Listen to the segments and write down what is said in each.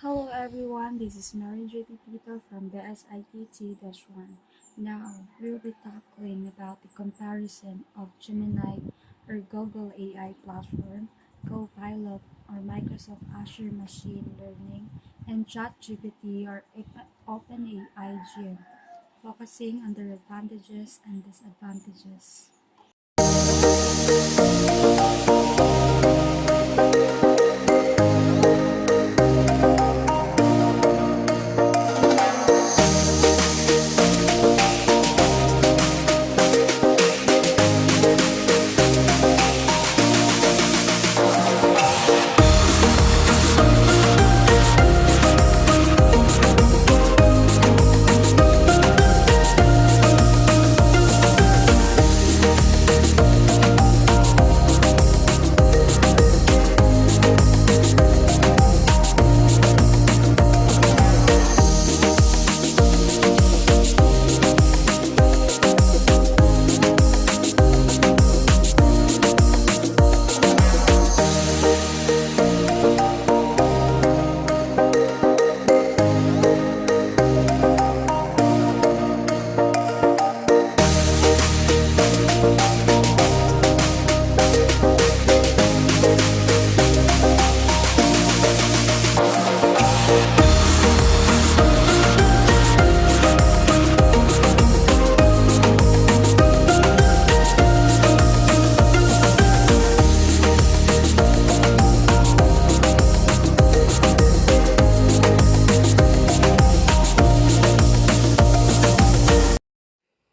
Hello everyone, this is Mary J. Tito from the SITT-1. Now, we'll be tackling about the comparison of Gemini or Google AI platform, Copilot or Microsoft Azure Machine Learning, and ChatGPT or OpenAI Gym, focusing on their advantages and disadvantages.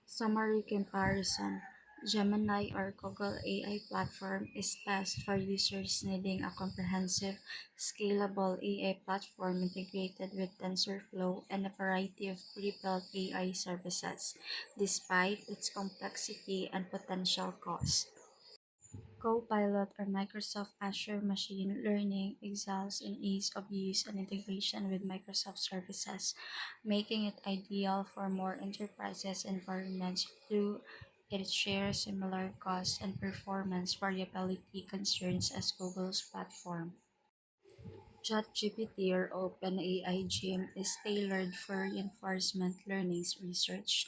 Summary comparison. Gemini or Google AI platform is best for users needing a comprehensive, scalable AI platform integrated with TensorFlow and a variety of pre-built AI services, despite its complexity and potential cost. Copilot or Microsoft Azure Machine Learning excels in ease of use and integration with Microsoft services, making it ideal for more enterprises environments through it shares similar cost and performance variability concerns as Google's platform. ChatGPT or OpenAI Gym is tailored for reinforcement learning research,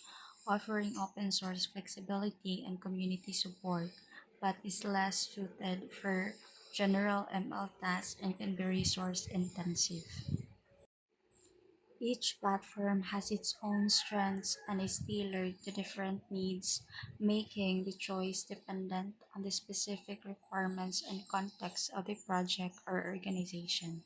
offering open source flexibility and community support, but is less suited for general ML tasks and can be resource intensive. Each platform has its own strengths and is tailored to different needs, making the choice dependent on the specific requirements and context of the project or organization.